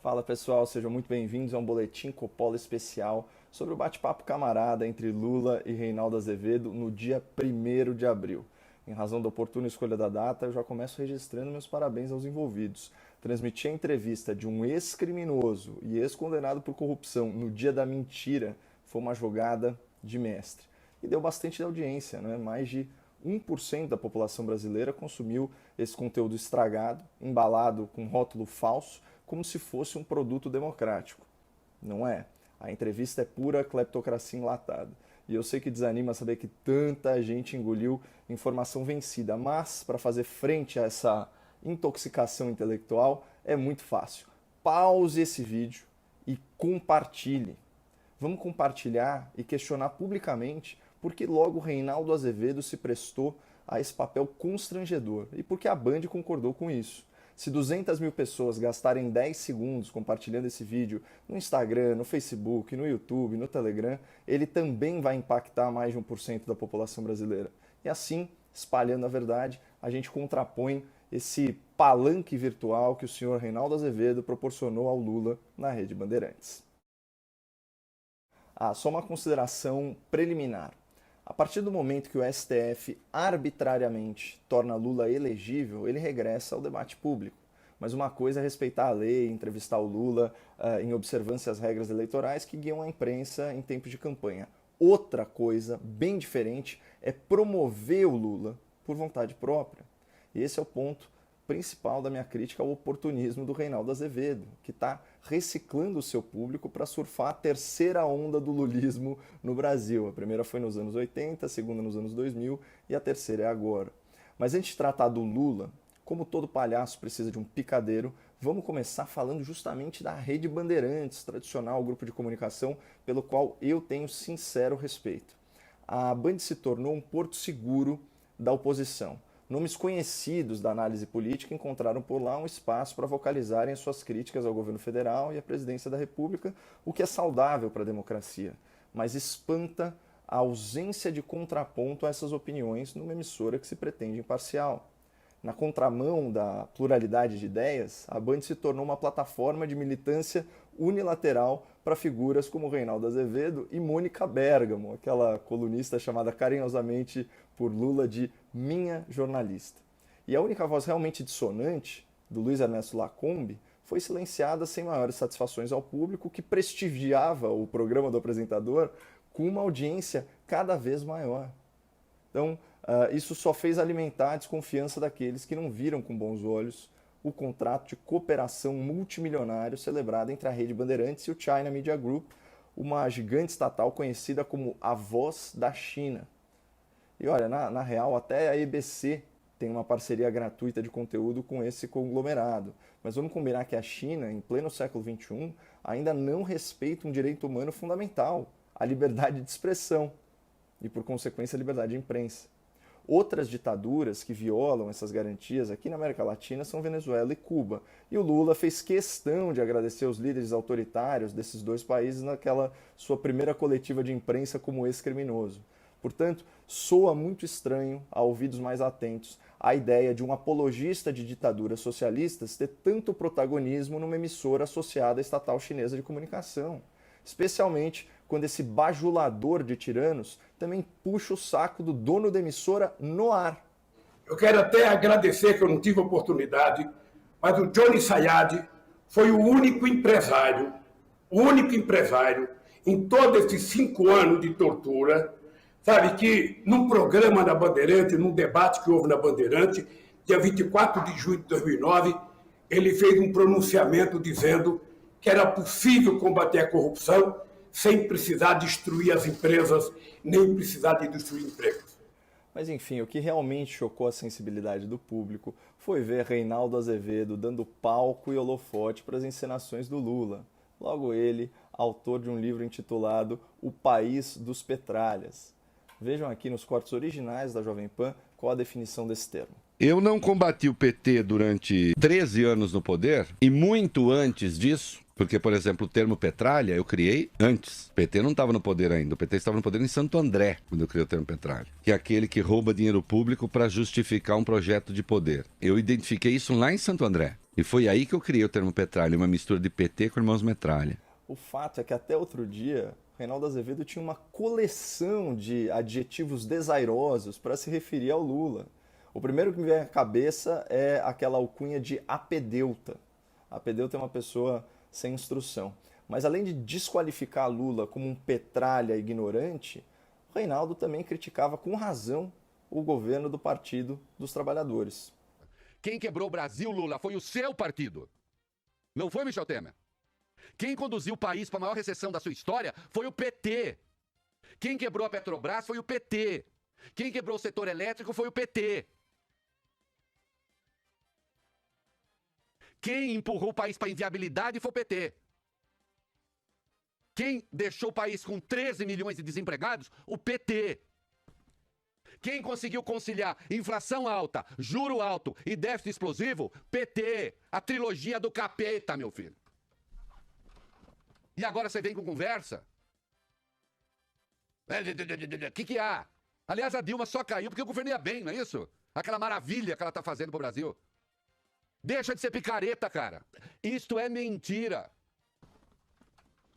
Fala pessoal, sejam muito bem-vindos a um boletim Coppola especial sobre o bate-papo camarada entre Lula e Reinaldo Azevedo no dia 1º de abril. Em razão da oportuna escolha da data, eu já começo registrando meus parabéns aos envolvidos. Transmitir a entrevista de um ex-criminoso e ex-condenado por corrupção no dia da mentira foi uma jogada de mestre. E deu bastante audiência, né? Mais de 1% da população brasileira consumiu esse conteúdo estragado, embalado com rótulo falso, como se fosse um produto democrático. Não é. A entrevista é pura cleptocracia enlatada. E eu sei que desanima saber que tanta gente engoliu informação vencida, mas para fazer frente a essa intoxicação intelectual é muito fácil. Pause esse vídeo e compartilhe. Vamos compartilhar e questionar publicamente por que logo Reinaldo Azevedo se prestou a esse papel constrangedor e por que a Band concordou com isso. Se 200 mil pessoas gastarem 10 segundos compartilhando esse vídeo no Instagram, no Facebook, no YouTube, no Telegram, ele também vai impactar mais de 1% da população brasileira. E assim, espalhando a verdade, a gente contrapõe esse palanque virtual que o senhor Reinaldo Azevedo proporcionou ao Lula na Rede Bandeirantes. Só uma consideração preliminar. A partir do momento que o STF arbitrariamente torna Lula elegível, ele regressa ao debate público. Mas uma coisa é respeitar a lei, entrevistar o Lula em observância às regras eleitorais que guiam a imprensa em tempos de campanha. Outra coisa, bem diferente, é promover o Lula por vontade própria. E esse é o ponto principal da minha crítica ao oportunismo do Reinaldo Azevedo, que está reciclando o seu público para surfar a terceira onda do lulismo no Brasil. A primeira foi nos anos 80, a segunda nos anos 2000 e a terceira é agora. Mas antes de tratar do Lula, como todo palhaço precisa de um picadeiro, vamos começar falando justamente da Rede Bandeirantes, tradicional grupo de comunicação pelo qual eu tenho sincero respeito. A Band se tornou um porto seguro da oposição. Nomes conhecidos da análise política encontraram por lá um espaço para vocalizarem as suas críticas ao governo federal e à presidência da República, o que é saudável para a democracia, mas espanta a ausência de contraponto a essas opiniões numa emissora que se pretende imparcial. Na contramão da pluralidade de ideias, a Band se tornou uma plataforma de militância unilateral para figuras como Reinaldo Azevedo e Mônica Bergamo, aquela colunista chamada carinhosamente por Lula de minha jornalista. E a única voz realmente dissonante, do Luiz Ernesto Lacombe, foi silenciada sem maiores satisfações ao público, que prestigiava o programa do apresentador com uma audiência cada vez maior. Então, isso só fez alimentar a desconfiança daqueles que não viram com bons olhos o contrato de cooperação multimilionário celebrado entre a Rede Bandeirantes e o China Media Group, uma gigante estatal conhecida como a voz da China. E olha, na real, até a EBC tem uma parceria gratuita de conteúdo com esse conglomerado. Mas vamos combinar que a China, em pleno século XXI, ainda não respeita um direito humano fundamental, a liberdade de expressão e, por consequência, a liberdade de imprensa. Outras ditaduras que violam essas garantias aqui na América Latina são Venezuela e Cuba. E o Lula fez questão de agradecer os líderes autoritários desses dois países naquela sua primeira coletiva de imprensa como ex-criminoso. Portanto, soa muito estranho, a ouvidos mais atentos, a ideia de um apologista de ditaduras socialistas ter tanto protagonismo numa emissora associada à estatal chinesa de comunicação. Especialmente quando esse bajulador de tiranos também puxa o saco do dono da emissora no ar. Eu quero até agradecer que eu não tive oportunidade, mas o Johnny Sayad foi o único empresário em todos esses 5 anos de tortura, sabe, que num programa da Bandeirante, num debate que houve na Bandeirante, dia 24 de junho de 2009, ele fez um pronunciamento dizendo que era possível combater a corrupção sem precisar destruir as empresas, nem precisar de destruir empregos. Mas enfim, o que realmente chocou a sensibilidade do público foi ver Reinaldo Azevedo dando palco e holofote para as encenações do Lula. Logo ele, autor de um livro intitulado O País dos Petralhas. Vejam aqui nos cortes originais da Jovem Pan qual a definição desse termo. Eu não combati o PT durante 13 anos no poder e muito antes disso, porque, por exemplo, o termo petralha eu criei antes. O PT não estava no poder ainda, o PT estava no poder em Santo André, quando eu criei o termo petralha, que é aquele que rouba dinheiro público para justificar um projeto de poder. Eu identifiquei isso lá em Santo André. E foi aí que eu criei o termo Petralha, uma mistura de PT com Irmãos Metralha. O fato é que até outro dia, Reinaldo Azevedo tinha uma coleção de adjetivos desairosos para se referir ao Lula. O primeiro que me vem à cabeça é aquela alcunha de apedeuta. Apedeuta é uma pessoa sem instrução. Mas além de desqualificar Lula como um petralha ignorante, o Reinaldo também criticava com razão o governo do Partido dos Trabalhadores. Quem quebrou o Brasil, Lula, foi o seu partido. Não foi Michel Temer. Quem conduziu o país para a maior recessão da sua história foi o PT. Quem quebrou a Petrobras foi o PT. Quem quebrou o setor elétrico foi o PT. Quem empurrou o país para a inviabilidade foi o PT. Quem deixou o país com 13 milhões de desempregados? O PT. Quem conseguiu conciliar inflação alta, juro alto e déficit explosivo? PT. A trilogia do capeta, meu filho. E agora você vem com conversa? O que há? Aliás, a Dilma só caiu porque o governo ia bem, não é isso? Aquela maravilha que ela está fazendo pro Brasil. Deixa de ser picareta, cara. Isto é mentira.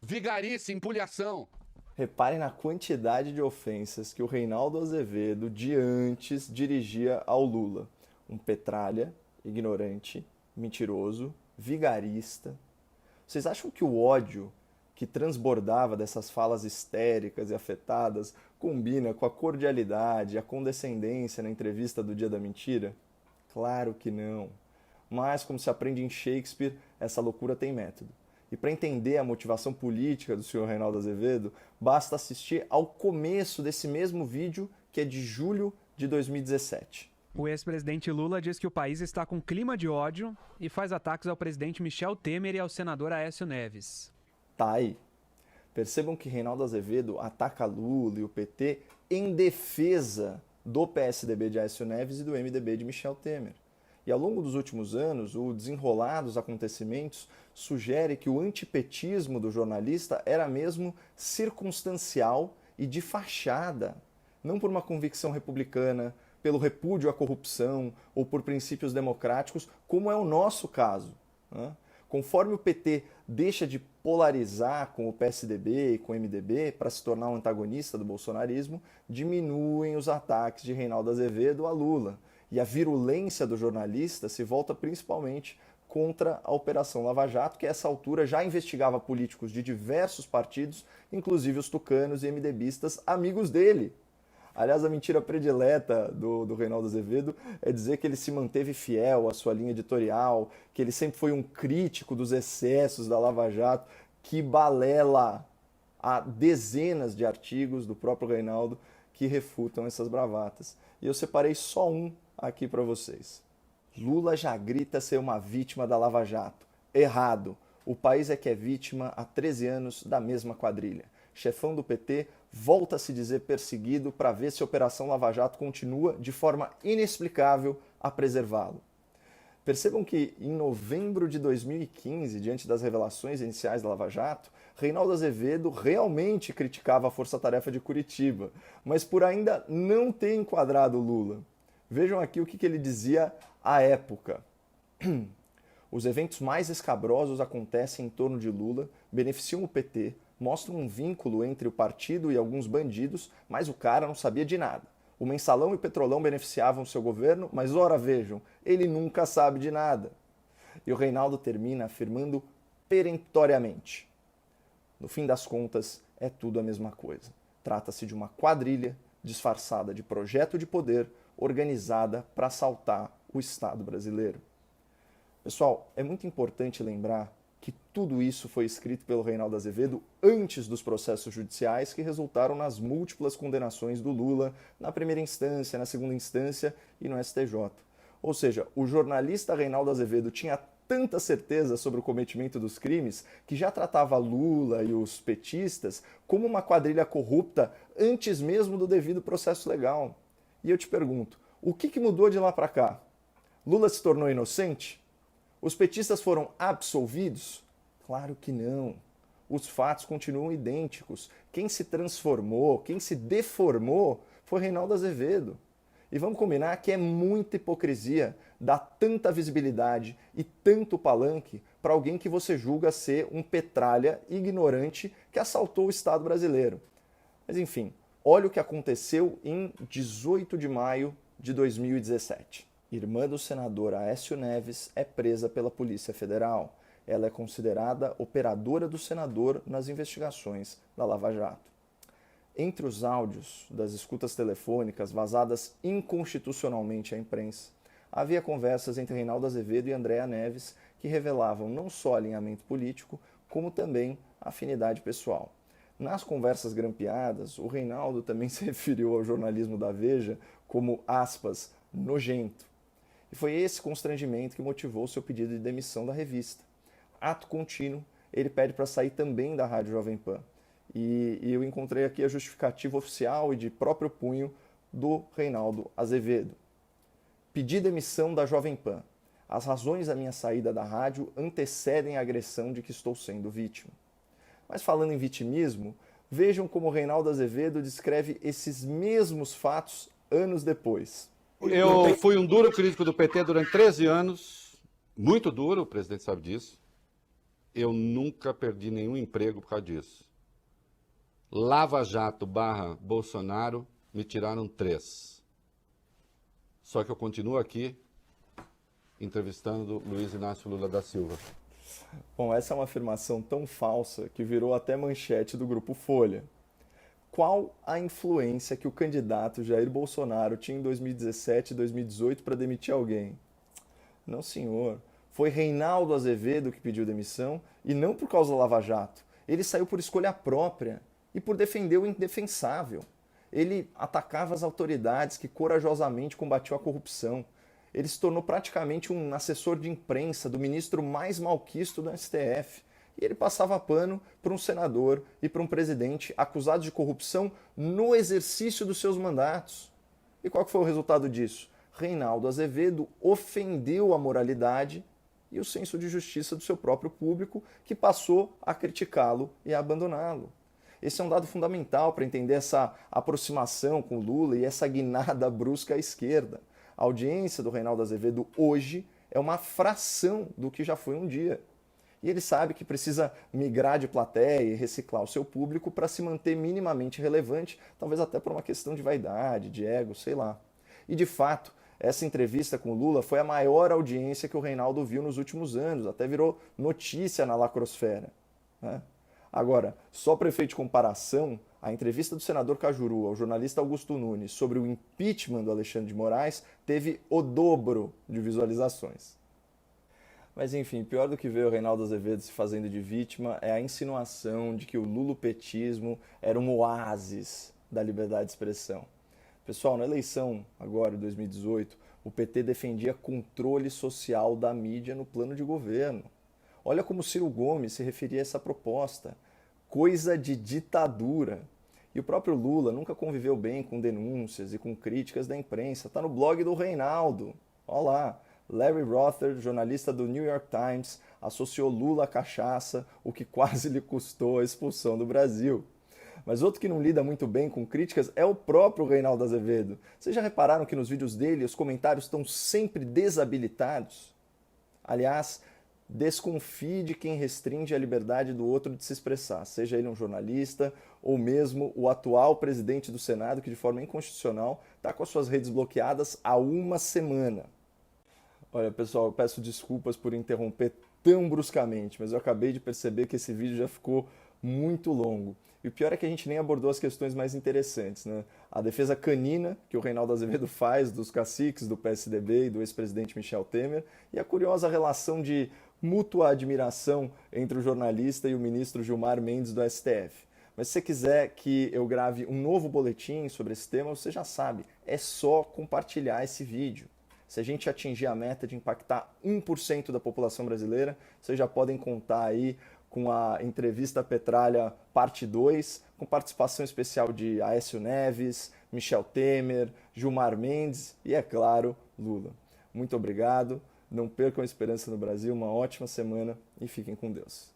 Vigarice, empulhação. Reparem na quantidade de ofensas que o Reinaldo Azevedo de antes dirigia ao Lula. Um petralha, ignorante, mentiroso, vigarista. Vocês acham que o ódio que transbordava dessas falas histéricas e afetadas combina com a cordialidade e a condescendência na entrevista do Dia da Mentira? Claro que não. Mas, como se aprende em Shakespeare, essa loucura tem método. E para entender a motivação política do senhor Reinaldo Azevedo, basta assistir ao começo desse mesmo vídeo, que é de julho de 2017. O ex-presidente Lula diz que o país está com clima de ódio e faz ataques ao presidente Michel Temer e ao senador Aécio Neves. Tá aí. Percebam que Reinaldo Azevedo ataca Lula e o PT em defesa do PSDB de Aécio Neves e do MDB de Michel Temer. E ao longo dos últimos anos, o desenrolar dos acontecimentos sugere que o antipetismo do jornalista era mesmo circunstancial e de fachada, não por uma convicção republicana, pelo repúdio à corrupção ou por princípios democráticos, como é o nosso caso, né? Conforme o PT deixa de polarizar com o PSDB e com o MDB para se tornar um antagonista do bolsonarismo, diminuem os ataques de Reinaldo Azevedo a Lula. E a virulência do jornalista se volta principalmente contra a Operação Lava Jato, que a essa altura já investigava políticos de diversos partidos, inclusive os tucanos e MDBistas, amigos dele. Aliás, a mentira predileta do Reinaldo Azevedo é dizer que ele se manteve fiel à sua linha editorial, que ele sempre foi um crítico dos excessos da Lava Jato, que balela. Há dezenas de artigos do próprio Reinaldo que refutam essas bravatas. E eu separei só um aqui para vocês. Lula já grita ser uma vítima da Lava Jato. Errado. O país é que é vítima há 13 anos da mesma quadrilha. Chefão do PT volta a se dizer perseguido para ver se a Operação Lava Jato continua de forma inexplicável a preservá-lo. Percebam que em novembro de 2015, diante das revelações iniciais da Lava Jato, Reinaldo Azevedo realmente criticava a Força-Tarefa de Curitiba, mas por ainda não ter enquadrado Lula. Vejam aqui o que ele dizia à época. Os eventos mais escabrosos acontecem em torno de Lula, beneficiam o PT, mostram um vínculo entre o partido e alguns bandidos, mas o cara não sabia de nada. O Mensalão e o Petrolão beneficiavam seu governo, mas ora vejam, ele nunca sabe de nada. E o Reinaldo termina afirmando peremptoriamente: no fim das contas, é tudo a mesma coisa. Trata-se de uma quadrilha disfarçada de projeto de poder organizada para assaltar o Estado brasileiro. Pessoal, é muito importante lembrar que tudo isso foi escrito pelo Reinaldo Azevedo antes dos processos judiciais que resultaram nas múltiplas condenações do Lula na primeira instância, na segunda instância e no STJ. Ou seja, o jornalista Reinaldo Azevedo tinha tanta certeza sobre o cometimento dos crimes que já tratava Lula e os petistas como uma quadrilha corrupta antes mesmo do devido processo legal. E eu te pergunto, o que mudou de lá para cá? Lula se tornou inocente? Os petistas foram absolvidos? Claro que não. Os fatos continuam idênticos. Quem se transformou, quem se deformou foi Reinaldo Azevedo. E vamos combinar que é muita hipocrisia dar tanta visibilidade e tanto palanque para alguém que você julga ser um petralha ignorante que assaltou o Estado brasileiro? Mas enfim, olha o que aconteceu em 18 de maio de 2017. Irmã do senador Aécio Neves é presa pela Polícia Federal. Ela é considerada operadora do senador nas investigações da Lava Jato. Entre os áudios das escutas telefônicas vazadas inconstitucionalmente à imprensa, havia conversas entre Reinaldo Azevedo e Andréa Neves que revelavam não só alinhamento político, como também afinidade pessoal. Nas conversas grampeadas, o Reinaldo também se referiu ao jornalismo da Veja como, aspas, nojento. E foi esse constrangimento que motivou seu pedido de demissão da revista. Ato contínuo, ele pede para sair também da Rádio Jovem Pan. E eu encontrei aqui a justificativa oficial e de próprio punho do Reinaldo Azevedo. Pedi demissão da Jovem Pan. As razões da minha saída da rádio antecedem a agressão de que estou sendo vítima. Mas falando em vitimismo, vejam como o Reinaldo Azevedo descreve esses mesmos fatos anos depois. Eu fui um duro crítico do PT durante 13 anos, muito duro, o presidente sabe disso. Eu nunca perdi nenhum emprego por causa disso. Lava Jato / Bolsonaro, me tiraram 3. Só que eu continuo aqui entrevistando Luiz Inácio Lula da Silva. Bom, essa é uma afirmação tão falsa que virou até manchete do Grupo Folha. Qual a influência que o candidato Jair Bolsonaro tinha em 2017 e 2018 para demitir alguém? Não, senhor. Foi Reinaldo Azevedo que pediu demissão e não por causa da Lava Jato. Ele saiu por escolha própria e por defender o indefensável. Ele atacava as autoridades que corajosamente combatiam a corrupção. Ele se tornou praticamente um assessor de imprensa do ministro mais malquisto do STF. E ele passava pano para um senador e para um presidente acusados de corrupção no exercício dos seus mandatos. E qual que foi o resultado disso? Reinaldo Azevedo ofendeu a moralidade e o senso de justiça do seu próprio público, que passou a criticá-lo e a abandoná-lo. Esse é um dado fundamental para entender essa aproximação com Lula e essa guinada brusca à esquerda. A audiência do Reinaldo Azevedo hoje é uma fração do que já foi um dia. E ele sabe que precisa migrar de plateia e reciclar o seu público para se manter minimamente relevante, talvez até por uma questão de vaidade, de ego, sei lá. E de fato, essa entrevista com o Lula foi a maior audiência que o Reinaldo viu nos últimos anos, até virou notícia na lacrosfera, né? Agora, só para efeito de comparação, a entrevista do senador Cajuru ao jornalista Augusto Nunes sobre o impeachment do Alexandre de Moraes teve o dobro de visualizações. Mas enfim, pior do que ver o Reinaldo Azevedo se fazendo de vítima é a insinuação de que o lulopetismo era um oásis da liberdade de expressão. Pessoal, na eleição agora, de 2018, o PT defendia controle social da mídia no plano de governo. Olha como Ciro Gomes se referia a essa proposta. Coisa de ditadura. E o próprio Lula nunca conviveu bem com denúncias e com críticas da imprensa. Está no blog do Reinaldo. Olha lá. Larry Rother, jornalista do New York Times, associou Lula à cachaça, o que quase lhe custou a expulsão do Brasil. Mas outro que não lida muito bem com críticas é o próprio Reinaldo Azevedo. Vocês já repararam que nos vídeos dele os comentários estão sempre desabilitados? Aliás, desconfie de quem restringe a liberdade do outro de se expressar, seja ele um jornalista ou mesmo o atual presidente do Senado, que de forma inconstitucional está com as suas redes bloqueadas há uma semana. Olha, pessoal, eu peço desculpas por interromper tão bruscamente, mas eu acabei de perceber que esse vídeo já ficou muito longo. E o pior é que a gente nem abordou as questões mais interessantes, né? A defesa canina que o Reinaldo Azevedo faz dos caciques do PSDB e do ex-presidente Michel Temer, e a curiosa relação de mútua admiração entre o jornalista e o ministro Gilmar Mendes do STF. Mas se você quiser que eu grave um novo boletim sobre esse tema, você já sabe, é só compartilhar esse vídeo. Se a gente atingir a meta de impactar 1% da população brasileira, vocês já podem contar aí com a entrevista Petralha parte 2, com participação especial de Aécio Neves, Michel Temer, Gilmar Mendes e, é claro, Lula. Muito obrigado, não percam a esperança no Brasil, uma ótima semana e fiquem com Deus.